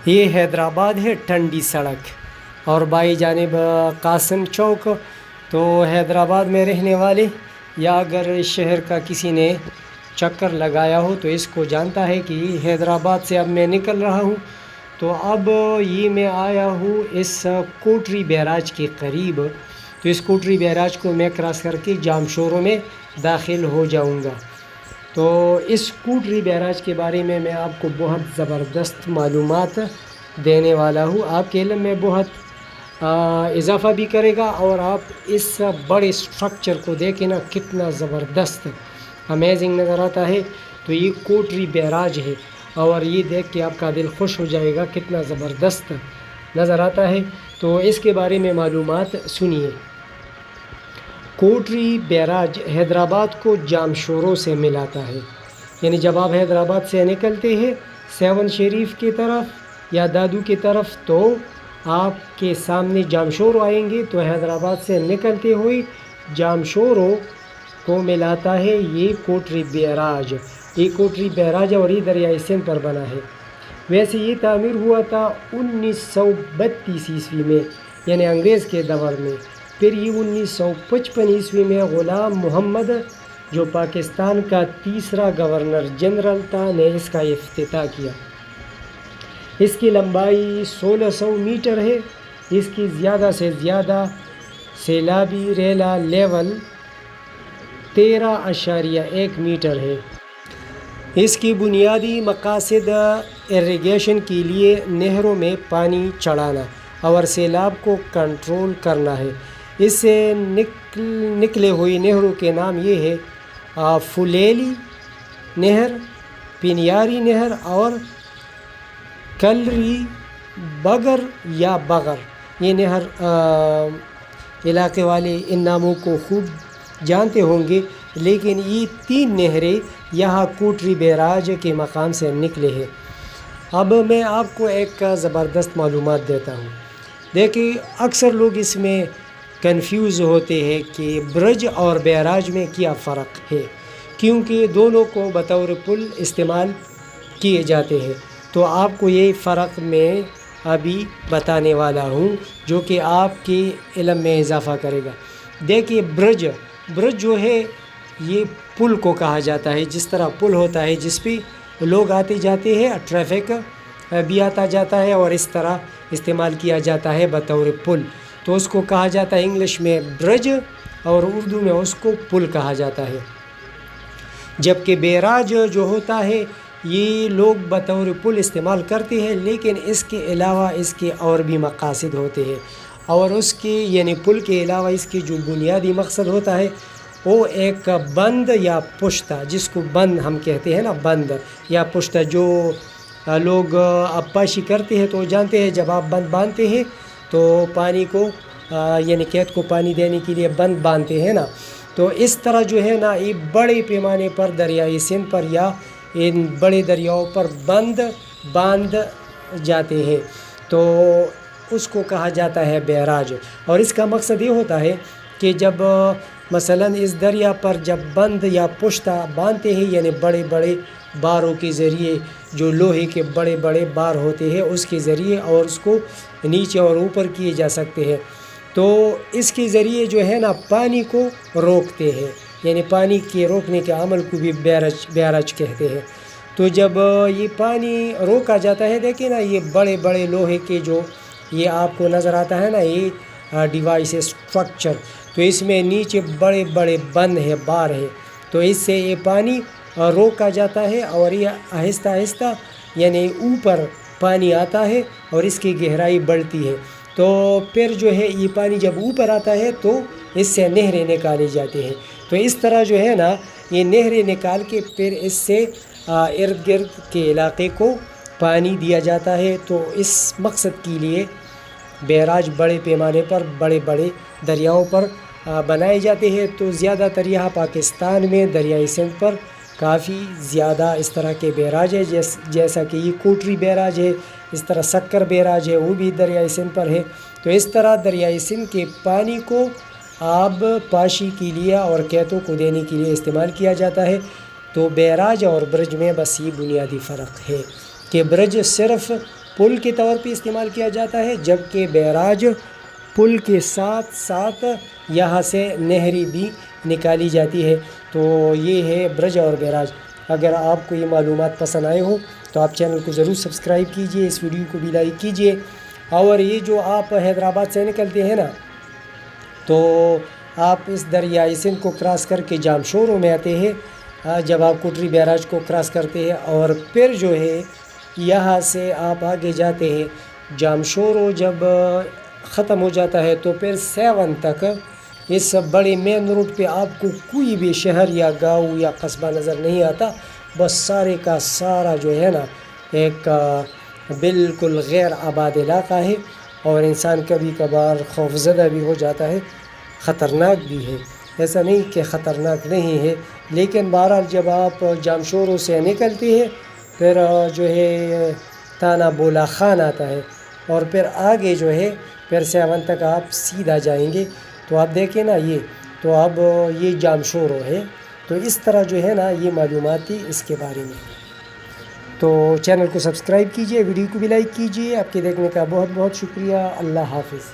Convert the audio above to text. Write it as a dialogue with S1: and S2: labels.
S1: یہ حیدرآباد ہے ٹھنڈی سڑک اور بائی جانب قاسم چوک۔ تو حیدرآباد میں رہنے والے یا اگر اس شہر کا کسی نے چکر لگایا ہو تو اس کو جانتا ہے کہ حیدرآباد سے اب میں نکل رہا ہوں۔ تو اب یہ میں آیا ہوں اس کوٹری بیراج کے قریب، تو اس کوٹری بیراج کو میں کراس کر کے جام شوروں میں داخل ہو جاؤں گا۔ تو اس کوٹری بیراج کے بارے میں آپ کو بہت زبردست معلومات دینے والا ہوں، آپ کے علم میں بہت اضافہ بھی کرے گا، اور آپ اس بڑے سٹرکچر کو دیکھیں نا کتنا زبردست امیزنگ نظر آتا ہے۔ تو یہ کوٹری بیراج ہے اور یہ دیکھ کے آپ کا دل خوش ہو جائے گا، کتنا زبردست نظر آتا ہے۔ تو اس کے بارے میں معلومات سنیے۔ کوٹری بیراج حیدرآباد کو جام شوروں سے ملاتا ہے، یعنی جب آپ حیدرآباد سے نکلتے ہیں سیون شریف کی طرف یا دادو کی طرف تو آپ کے سامنے جام شورو آئیں گے، تو حیدرآباد سے نکلتے ہوئے جام شورو کو ملاتا ہے یہ کوٹری بیراج۔ یہ کوٹری بیراج اور یہ دریائے سندھ پر بنا ہے۔ ویسے یہ تعمیر ہوا تھا 1932 عیسوی میں، یعنی انگریز کے دور میں۔ پھر یہ 1955 عیسوی میں غلام محمد جو پاکستان کا تیسرا گورنر جنرل تھا نے اس کا افتتاح کیا۔ اس کی لمبائی 1600 میٹر ہے۔ اس کی زیادہ سے زیادہ سیلابی ریلا لیول 13.1 میٹر ہے۔ اس کی بنیادی مقاصد ایریگیشن کے لیے نہروں میں پانی چڑھانا اور سیلاب کو کنٹرول کرنا ہے۔ اس سے نکلے ہوئی نہروں کے نام یہ ہے فولیلی نہر، پنیاری نہر اور کلری بگر یا بغر۔ یہ نہر علاقے والے ان ناموں کو خوب جانتے ہوں گے، لیکن یہ 3 نہریں یہاں کوٹری بیراج کے مقام سے نکلے ہیں۔ اب میں آپ کو ایک زبردست معلومات دیتا ہوں۔ دیکھیں اکثر لوگ اس میں کنفیوز ہوتے ہیں کہ برج اور بیراج میں کیا فرق ہے، کیونکہ دونوں کو بطور پل استعمال کیے جاتے ہیں۔ تو آپ کو یہ فرق میں ابھی بتانے والا ہوں جو کہ آپ کے علم میں اضافہ کرے گا۔ دیکھیے برج جو ہے یہ پل کو کہا جاتا ہے، جس طرح پل ہوتا ہے جس پہ لوگ آتے جاتے ہیں، ٹریفک بھی آتا جاتا ہے اور اس طرح استعمال کیا جاتا ہے بطور پل، تو اس کو کہا جاتا ہے انگلش میں برج اور اردو میں اس کو پل کہا جاتا ہے۔ جبکہ بیراج جو ہوتا ہے یہ لوگ بطور پل استعمال کرتے ہیں، لیکن اس کے علاوہ اس کے اور بھی مقاصد ہوتے ہیں، اور اس کے یعنی پل کے علاوہ اس کے جو بنیادی مقصد ہوتا ہے وہ ایک بند یا پشتہ، جس کو بند ہم کہتے ہیں نا، بند یا پشتہ، جو لوگ عباشی کرتے ہیں تو جانتے ہیں جب آپ بند باندھتے ہیں تو پانی کو یعنی کھیت کو پانی دینے کے لیے بند باندھتے ہیں نا، تو اس طرح جو ہے نا یہ بڑے پیمانے پر دریائے سندھ پر یا ان بڑے دریاؤں پر بند باندھ جاتے ہیں، تو اس کو کہا جاتا ہے بیراج۔ اور اس کا مقصد یہ ہوتا ہے کہ جب مثلا اس دریا پر جب بند یا پشتہ باندھتے ہیں، یعنی بڑے بڑے باروں کے ذریعے، جو لوہے کے بڑے بڑے بار ہوتے ہیں اس کے ذریعے، اور اس کو نیچے اور اوپر کیے جا سکتے ہیں، تو اس کے ذریعے جو ہے نا پانی کو روکتے ہیں، یعنی پانی کے روکنے کے عمل کو بھی بیراج کہتے ہیں۔ تو جب یہ پانی روکا جاتا ہے، دیکھیں نا یہ بڑے بڑے لوہے کے جو یہ آپ کو نظر آتا ہے نا یہ ڈیوائس اسٹرکچر، تو اس میں نیچے بڑے بڑے بند ہے، بار ہے، تو اس سے یہ پانی روکا جاتا ہے اور یہ آہستہ آہستہ یعنی اوپر پانی آتا ہے اور اس کی گہرائی بڑھتی ہے، تو پھر جو ہے یہ پانی جب اوپر آتا ہے تو اس سے نہریں نکالی جاتی ہیں، تو اس طرح جو ہے نا یہ نہریں نکال کے پھر اس سے ارد گرد کے علاقے کو پانی دیا جاتا ہے۔ تو اس مقصد کے لیے بیراج بڑے پیمانے پر بڑے بڑے دریاؤں پر بنائے جاتے ہیں۔ تو زیادہ تر یہاں پاکستان میں دریائے سندھ پر کافی زیادہ اس طرح کے بیراج ہے، جیسا کہ یہ کوٹری بیراج ہے، اس طرح سکر بیراج ہے وہ بھی دریائے سندھ پر ہے۔ تو اس طرح دریائے سندھ کے پانی کو آب پاشی کے لیے اور کھیتوں کو دینے کے لیے استعمال کیا جاتا ہے۔ تو بیراج اور برج میں بس یہ بنیادی فرق ہے کہ برج صرف پل کے طور پہ استعمال کیا جاتا ہے، جبکہ بیراج پل کے ساتھ ساتھ یہاں سے نہری بھی نکالی جاتی ہے۔ تو یہ ہے برج اور بیراج۔ اگر آپ کو یہ معلومات پسند آئے ہوں تو آپ چینل کو ضرور سبسکرائب کیجئے، اس ویڈیو کو بھی لائک کیجئے۔ اور یہ جو آپ حیدرآباد سے نکلتے ہیں نا، تو آپ اس دریائے سندھ کو کراس کر کے جامشورو میں آتے ہیں۔ جب آپ کوٹری بیراج کو کراس کرتے ہیں اور پھر جو ہے یہاں سے آپ آگے جاتے ہیں، جامشورو جب ختم ہو جاتا ہے تو پھر سیون تک اس بڑے مین روڈ پہ آپ کو کوئی بھی شہر یا گاؤں یا قصبہ نظر نہیں آتا، بس سارے کا سارا جو ہے نا ایک بالکل غیر آباد علاقہ ہے، اور انسان کبھی کبھار خوفزدہ بھی ہو جاتا ہے، خطرناک بھی ہے۔ ایسا نہیں کہ خطرناک نہیں ہے، لیکن بہرحال جب آپ جامشورو سے نکلتے ہیں پھر جو ہے تانا بولا خان آتا ہے، اور پھر آگے جو ہے پھر سیون تک آپ سیدھا جائیں گے۔ تو آپ دیکھیں نا یہ تو اب یہ جامشورو ہے۔ تو اس طرح جو ہے نا یہ معلومات تھی اس کے بارے میں۔ تو چینل کو سبسکرائب کیجئے، ویڈیو کو بھی لائک کیجئے۔ آپ کے دیکھنے کا بہت بہت شکریہ۔ اللہ حافظ۔